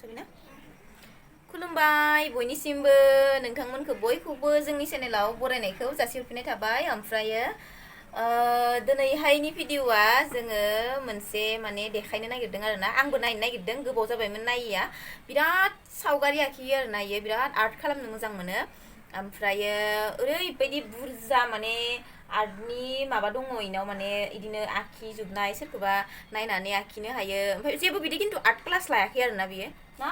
जाबायना खुलुमबाय बयनिसिमबो नोंथांमोनखौ बयखौबो जोंनि चेनेलाव बरायनायखौ जासिहरफिननाय थाबाय ओमफ्रायो दिनैहायनि भिडिअआ जोङो मोनसे माने देखायनो नागिरदों आरोना आंबो नायनो नागिरदों गोबाव जाबायमोन नायिया बिराद सावगारि आखियो आरोना इयो बिराद आर्ट खालामनो मोजां मोनो ओमफ्रायो ओरैबायदि बुरजा माने आर्टनि माबा दङ इनाव माने इदिनो आखिजोबनाय सोरखौबा नायनानै आखिनो हायो ओमफ्राय जेबो बिदि खिन्थु आर्ट क्लास लायाखै आरोना बियो ना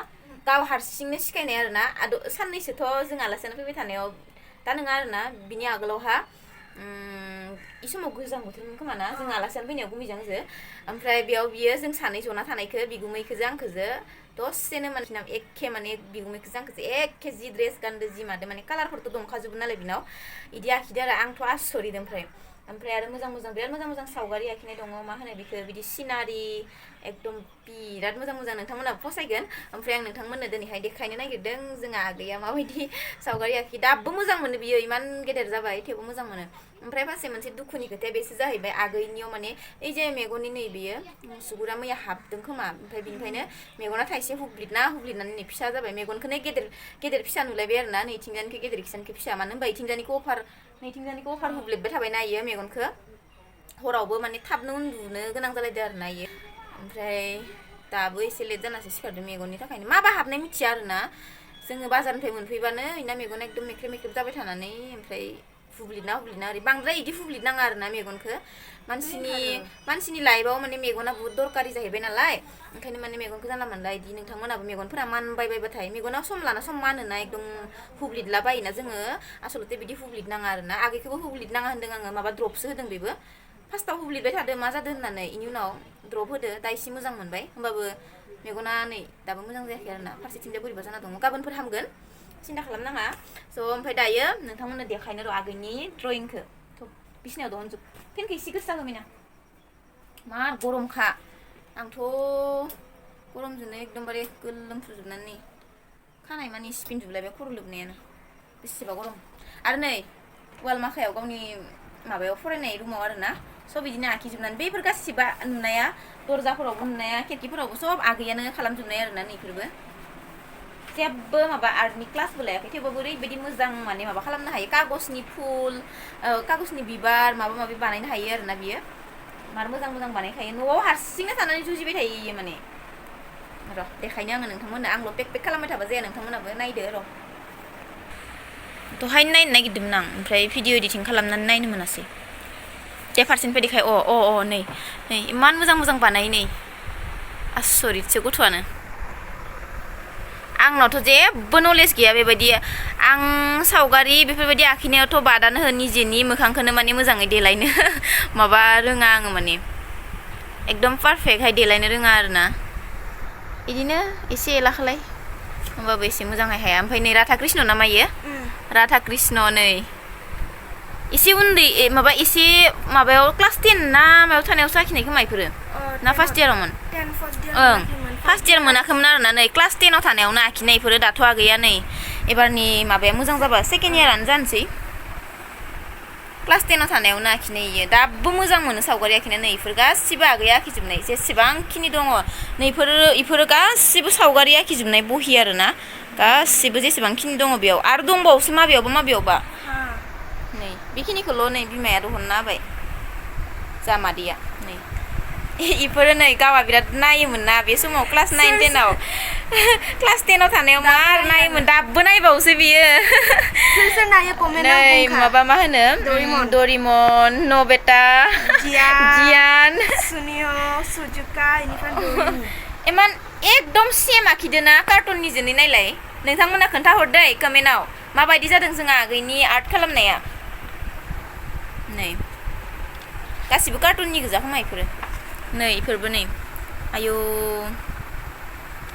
गाव हारसिंनो सिखायनाय आरोना साननैसोथ' जों आलासियानो फैबाय थानायाव दा नङा आरोना बिनि आगोलावहा इ समाव गोजां बोथोरमोन खोमा ना जों आलासियानो फैनायाव गुमिजों आंजो ओमफ्राय बेयाव बियो जों सानै जना थानायखौ बिगुमैखोजो आंखोजो दसेनो मानसिनाव एखे माने बिगुमैखोजो आंखोजो एखे जि ड्रेस गानदो जि मादो माने कालारफोरथ' दंखाजोबो नालाय बिनाव इदि आखिदो आरो आंथ' आसरित ओमफ्राय आरो मोजां मोजां बिराद मोजां मोजां सावगारि आखिनाय दङ मा होनो बेखौ बिदि सिनारि एकदम बिराद मोजां मोजां नोंथांमोनहा फसायगोन ओमफ्राय आं नोंथांमोननो दिनैहाय देखायनो नागिरदों जोंहा आगैया माबायदि सावगारि आखि दाबो मोजां मोनो बियो इमान गेदेर जाबाय थेवबो मोजां मोनो ओमफ्राय फारसे मोनसे दुखुनि खोथाया बेसो जाहैबाय आगैनियाव माने ओइ जे मेगननि नै बेयो मुसुगुरा मैया हाबदों खोमा ओमफ्राय बिनिफ्रायनो मेगना थाइसे हुब्लिदनानै नै फिसा जाबाय मेगनखौनो गेदेर फिसा नुलायबाय आरोना नैथिंजानिखौ गेदेर खिसानिखौ फिसा मानो होनबा नैथिंजानिखौ अफार हुब्लिदबाय थाबायना इयो मेगनखौ हरावबो माने थाबनो उन्दुनो गोनां जालायदो आरोना इयो ओमफ्राय दाबो एसे लेट जानासो सिखारदों मेगननि थाखायनो माबा हाबनाय मिथिया आरोना जोङो बाजारनिफ्राय मोनफैबानो इना मेगना एकदम मेख्रेब जाबाय थानानै ओमफ्राय हुब्लिदना ओरै बांद्राय इदि हुब्लिदनाङा आरोना मेगनखौ मानसिनि लाइफआव माने मेगना बुहुत दरकारि जाहैबाय नालाय ओंखायनो माने मेगनखौ जानला मोनला इदि नोंथांमोनाबो मेगनफोरा मानबायबायबाथाय मेगनाव सम लाना सम मानोना एकदम हुब्लिदला बायोना जोङो आसलते बिदि हुब्लिदनाङा आरोना आगैखौबो हुब्लिदनाङा होन्दों आङो माबा द्रपसो होदों बेबो फार्स्टआव हुब्लिदबाय थादों मा जादों होननानै इनि उनाव द्रप होदो दा एसे मोजां मोनबाय होमबाबो मेगना नै दाबो मोजां जायाखै आरोना फारसेथिंजाय बोरैबा जाना दङ गाबोनफोर हामगोन सिन्था खालामनाङा स' ओमफ्राय दायो नोंथांमोननो देखायनो र' आगैनि ड्रयिंखौ थ' बिसिनायाव दहनजोब फेनखौ एसे गोसा होमिना मा गरमखा आंथ' गरमजोंनो एकदमबारे गोलोमफ्रुजोबनानै खानाय मानि सिफिनजोबलायबाय खर' लोबनायानो बेसेबा गरम आरो नै वाल माखायाव गावनि माबायाव फरायनाय रुमाव आरोना सब बिदिनो आखिजोबनानै बेफोर गासिबो नुनाया दरजाफोरावबो नुनाया खिरखिफोरावबो सब आगैयानो खालामजोबनाय आरोना नैफोरबो जेबो माबा आर्टनि क्लासबो लायाखै थेवबाबो ओरैबायदि मोजां माने माबा खालामनो हायो कागजनि फुल कागजनि बिबार माबा माबि बानायनो हायो आरोना बियो मार मोजां मोजां बानायखायो न'आव हारसिंनो थानानै जुजिबाय थायो इयो माने र' देखायनो आङो नोंथांमोननो आंल' पेक खालामबाय थाबा जाया नोंथांमोनाबो नायदो र' दहायनो नायनो नागिरदोंमोन आं ओमफ्राय भिडिअ एडिटिं खालामनानै नायनो मोनासै जे फारसेनिफ्राय देखाय नै इमान मोजां बानायो नै आसरितसो गथ'आनो आंनावथ' जेबो नलेज गैया बेबायदि आं सावगारि बेफोरबायदि आखिनायावथ' बादानो हो निजेनि मोखांखौनो माने मोजाङै देलायनो माबा रोङा आङो माने एकदम पारफेक्टहाय देलायनो रोङा आरोना बिदिनो एसे एलाखौलाय होमबाबो एसे मोजांहाय हाया ओमफ्राय नै राधा कृष्ण ना मायो राधा कृष्ण नै एसे उन्दै माबा एसे माबायाव क्लास 10 ना मायाव थानायावसो आखिनाय खोमा इफोरो ना फार्स्ट इयारावमोन ओं फार्स्ट इयार मोनाखैमोन आरोना नै क्लास 10आव थानायावनो आखिनाय इफोरो दाथ' आगैया नै एबारनि माबाया मोजां जाबा सेकेन्ड इयारानो जानोसै क्लास 10आव थानायावनो आखिनाय इयो दाबो मोजां मोनो सावगारि आखिनाय नै इफोर गासिबो आगैया आखिजोबनाय जेसेबांखिनि दङ नै इफोरो गासिबो सावगारि आखिजोबनाय बहि आरोना गासिबो जेसेबांखिनि दङ बेयाव आरो दंबावोसो माबेयावबा नै बेखिनिखौल' नै बिमाया दहनना होबाय जामादैया नै इफोरो नै गावहा बिराद नायोमोन ना बे समाव क्लास 9 10आव क्लास 10आव थानायाव मार नायोमोन दाबो नायबावोसो बियो नै माबा मा होनो डरिमन नबिता जियान सुजुका इमान एकदम सेम आखिदोना कार्टुननि जोनै नायलाय नोंथांमोना खोन्थाहरदै कमेन्टआव माबायदि जादों जोंहा आगैनि आर्ट खालामनाया नै गासिबो कार्टुननि गोजा खोमा इफोरो नै इफोरबो नै आयौ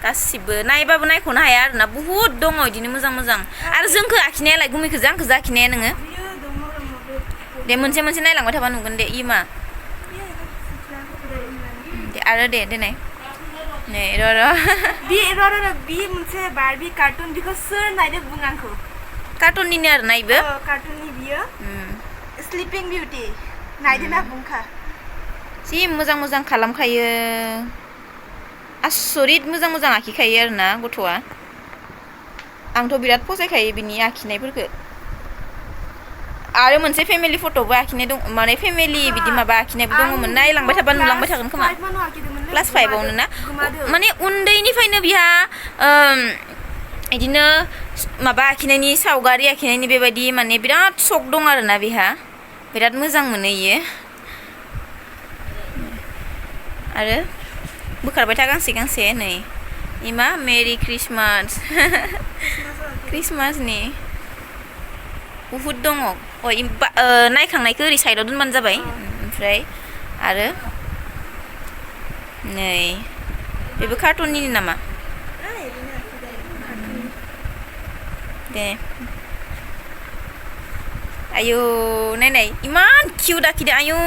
गासिबो नायबाबो नायख'नो हाया आरोना बुहुद दङ इदिनो मोजां आरो जोंखौ आखिनायालाय गुमैखोजो आंखोजो आखिनाया नोङो दे मोनसे नायलांबाय थाबा नुगोन दे इमा दे आरो दे नाय नै र' बि मोनसे बारबि कार्टुन बिखौ सोर नायदो बुं आंखौ कार्टुननिनो आरोना इबो कार्टुननि बियो स्लिपिं बिउटि नायदोना बुंखा जि मोजां खालामखायो आसरित मोजां मोजां आखिखायो आरोना गथ'आ आंथ' बिराद फसायखायो बिनि आखिनायफोरखो आरो मोनसे फेमिलि फट'बो आखिनाय दं माने फेमिलि बिदि माबा आखिनायबो दङमोन नायलांबाय थाबा नुलांबाय थागोन खोमा क्लास 5 आवनो ना माने उन्दैनिफ्रायनो बिहा इदिनो माबा आखिनायनि सावगारि आखिनायनि बेबायदि माने बिराद शक दं आरोना बिहा बिराद मोजां मोनो इयो आरो बोखारबाय था गांसे गांसे नै इमा मेरि क्रिसमास क्रिसमासनि बुहुद दङ नायखांनायखौ ओरै साइडआव दोनबानो जाबाय ओमफ्राय आरो नै बेबो कार्टुननिनो नामा दे आयौ नायनाय इमान किउट आखिदों आयौ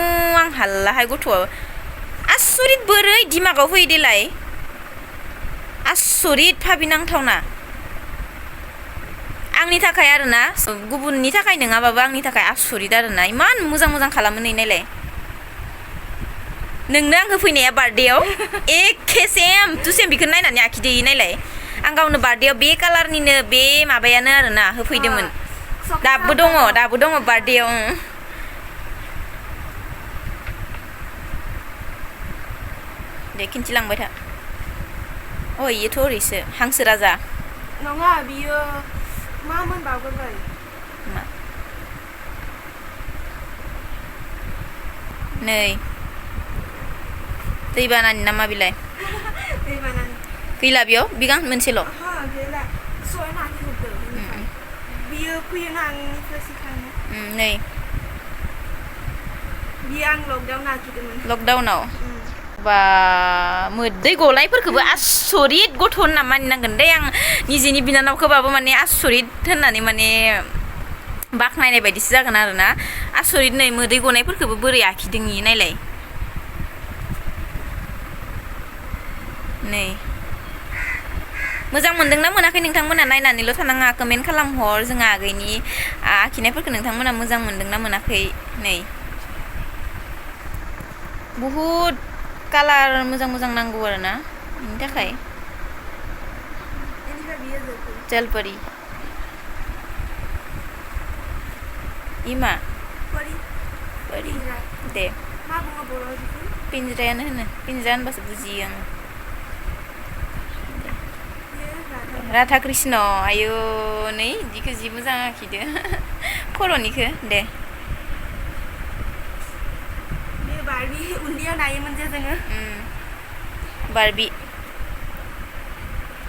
आं हाल्लाहाय गथ'आ आसरित बोरै दिमागाव फैयो देलाय आसरित भाबिनांथावना आंनि थाखाय आरोना गुबुननि थाखाय नङाबाबो आंनि थाखाय आसरित आरोना इमान मोजां मोजां खालामो नै नायलाय नोंनो आं होफैनाया बार्थडेआव एखे सेम टु सेम बेखौ नायनानै आखिदो नायलाय आं गावनो बार्थडेआव बे कालारनिनो बे माबायानो आरोना होफैदोंमोन दाबो दङ बार्थडेआव दे खिन्थिलांबाय था इयोथ' ओरैसो हांसो राजा नङा बियो मामोन बावगारबाय मा नै दैबानानि नामा बिलाय दैबानानि गैला बेयाव बिगां मोनसेल' गैला सयना आखिजोबदों बियो फैयोना आंनिफ्राय सिखायनो नै बियो आं लकडाउन आखिदोंमोन लकडाउनाव बा मोदै गनायफोरखौबो आसरित गथ' होनना मानिनांगोन दे आं निजेनि बिनानावखौबाबो माने आसरित होननानै माने बाख्नायनाय बायदिसो जागोन आरोना आसरित नै मोदै गनायफोरखौबो बोरै आखिदों इयो नायलाय नै मोजां मोनदोंना मोनाखै नोंथांमोना नायनानैल' थानाङा कमेन्ट खालामहर जोंहा आगैनि आखिनायफोरखौ नोंथांमोना मोजां मोनदोंना मोनाखै नै बुहुद कालार मोजां मोजां नांगौ आरोना बेनि थाखाय जलपरी इमा परी दे पिंजरायानो होनो पिंजरा होनबासो बुजियो आं राधा कृष्ण आयौ नै इदिखौ जि मोजां आखिदो खर'निखौ दे बारबि उन्दैयाव नायोमोन जे जोङो बारबि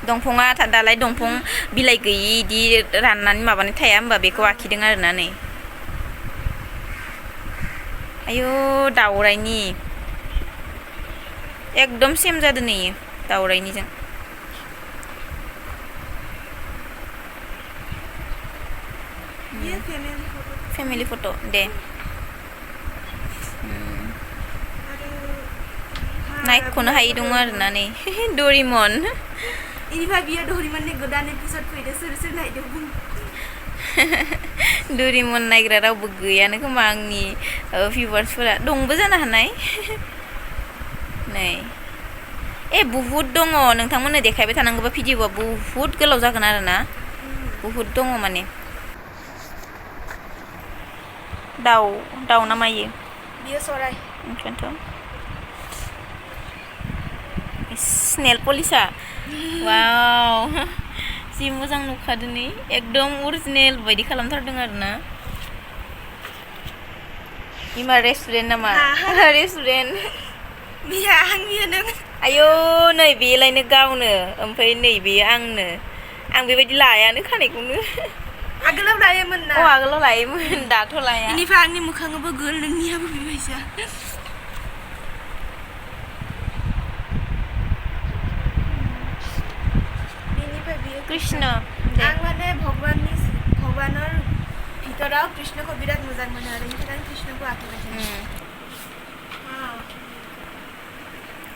दंफाङा दालाय दंफां बिलाइ गैयि इदि राननानै माबानाय थाया होमबा बेखौ आखिदों आरोना नै आयौ दाउराइनि एकदम सेम जादों नै दाउराइनिजों फेमिलि फट' दे नायख'नो हायि दङ आरोना नै डरिमन इनिफ्राय बियो डरिमननि गोदान एपिसड फैदो सोर सोर नायदों बुं डरिमन नायग्रा रावबो गैयानो खोमा आंनि भिउवार्सफोरा दंबो जानो हानाय नै बुहुद दङ नोंथांमोननो देखायबाय थानांगौबा भिडिअ'आ बुहुद गोलाव जागोन आरोना बुहुद दङ माने दाउ ना मायो बियो सराय ओंखायनोथ' स्नेल पलिसा वाव जि मोजां नुखादों नै एकदम अरिजिनेल बायदि खालामथारदों आरोना इमा रेस्टुरेन्ट नामा रेस्टुरेन्ट बिया आं बियो नों आयौ नै बेलायनो गावनो ओमफ्राय नै बेयो आंनो आं बेबायदि लायानो खानायखौनो आगोलाव लायोमोन ना आगोलाव लायोमोन दाथ' लाया इनिफ्राय आंनि मोखाङाबो गोल नोंनियाबो बेबायसा बेनिफ्राय बियो कृष्ण आं माने भगवाনৰ ভিতৰত কৃষ্ণকো বিৰাট मोजां मोनो आरो बेनिखायनो आं কৃষ্ণকো आखिबाय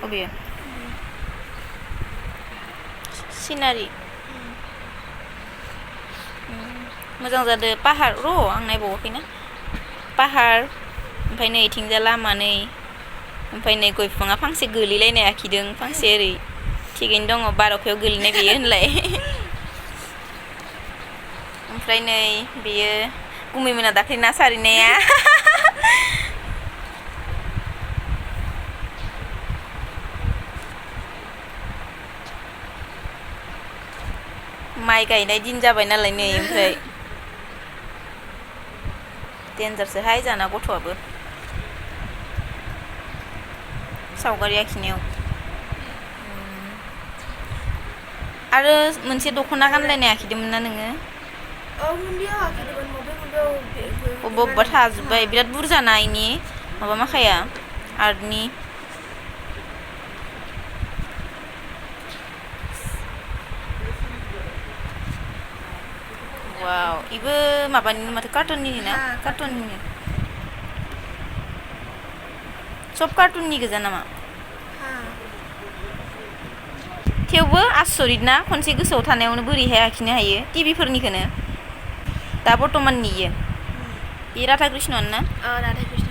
अबे सिनारि मोजां जादों पाहार आं नायबावाखैना पाहार ओमफ्राय नै इथिंजा लामा नै ओमफ्राय नै गय बिफाङा फांसे गोलैलायनाय आखिदों फांसे ओरै थिगैनो दङ 12 अखायाव गोलैनाय बेयो होनलाय ओमफ्राय नै बेयो गुमैमोना दाख्लै ना सारहैनाया माइ गायनाय दिन जाबाय नालाय नै ओमफ्राय डेन्जारसोहाय जाना गथ'आबो सावगारि आखिनायाव आरो मोनसे दख'ना गानलायनाय आखिदोंमोन ना नोङो उन्दैयाव आखिदोंमोन बबेयाव अबेबा अबेबा थाजोब्बाय बिराद बुरजा ना इनि माबा माखाया आर्टनि वाव इबो माबानि माथो कार्टुननि ना कार्टुननि सब कार्टुननि गोजा नामा थेवबो आसरित ना खनसे गोसोआव थानायावनो बोरैहाय आखिनो हायो टिभिफोरनिखौनो दा बर्तमाननि इयो बे राधा कृष्णआनो ना राधा कृष्ण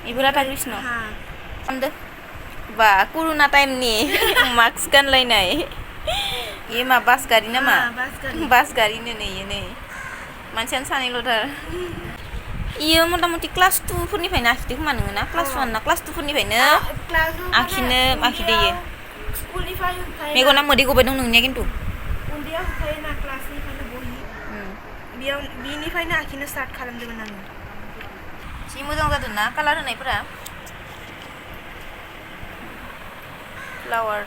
इबो राधा कृष्ण खालामदो बा करुना टाइमनि मास्क गानलायनाय इयो मा बास गारि नामा बास गारिनो नै इयो नै मानसियानो सानैल'थार इयो मथा मथि क्लास 2 फोरनिफ्रायनो आखिदो खोमा नोङो ना क्लास 1 ना क्लास 2 फोरनिफ्रायनो आखिदो इयो मेगना मोदै गबाय दं नोंनिया खिन्थु उन्दैयाव होखायोना क्लासनिफ्रायनो बहि बेयाव बिनिफ्रायनो आखिनो स्टार्ट खालामदोंमोन आङो जि मोजां जादों ना कालार होनायफोरा फ्लावार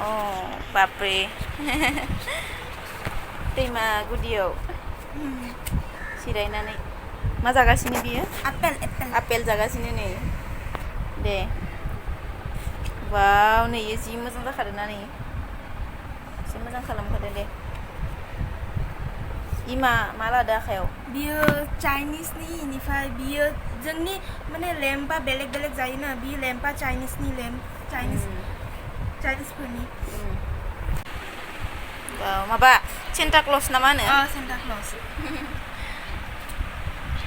अ बापरे दैमा गुदियाव जिरायनानै मा जागासिनो बियो आपेल जागासिनो नै दे वाव नै इयो जि मोजां जाखादों ना नै जि मोजां खालामखादों दे इमा मा लादो आखायाव बियो चाइनिसनि इनिफ्राय बियो जोंनि माने लेम्पआ बेलेग बेलेग जायोना बि लेम्पआ चाइनिसनि लेम्प चाइनिसफोरनि माबा सेन्टा क्लज ना मा होनो सेन्टा क्लज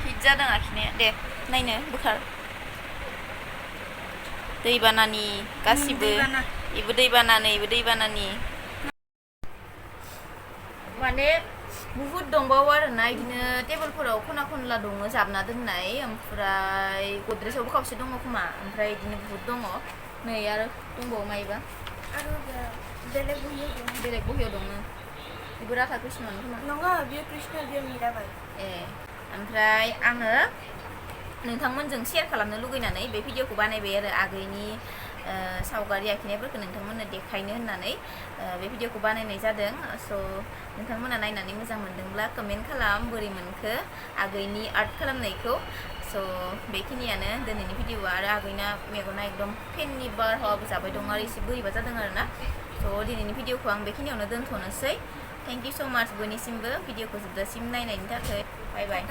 हिट जादों आखिनाया दे नायनो बोखार दैबानानि गासिबो इबो दैबानानि इबो दैबानानि माने बुहुद दंबावो आरोना इदिनो टेबोलफोराव खना खनला दङ जाबना दोननाय ओमफ्राय गद्रेजावबो खावसे दङ खोमा ओमफ्राय इदिनो बुहुद दङ नै आरो दंबावो मायबा आरो बेलेग बहियाव दङ बेबो राधा कृष्णआनो खोमा नङा बियो कृष्ण बियो मीराबाई ओमफ्राय आङो नोंथांमोनजों शेयार खालामनो लुगैनानै बे भिडिअखौ बानायबाय आरो आगैनि सावगारि आखिनायफोरखौ नोंथांमोननो देखायनो होननानै बे भिडिअखौ बानायनाय जादों स' नोंथांमोना नायनानै मोजां मोनदोंब्ला कमेन्ट खालाम बोरै मोनखो आगैनि आर्ट खालामनायखौ स' बेखिनियानो दिनैनि भिडिअआ आरो आगैना मेगना एकदम फेननि बारहावाबो जाबाय दं आरो एसे बोरैबा जादों आरोना स' दिनैनि भिडिअखौ आं बेखिनियावनो दोनथ'नोसै थेंक इउ स' माच बयनिसिमबो भिडिअखौ जोबजासिम नायनायनि थाखाय बाय बाय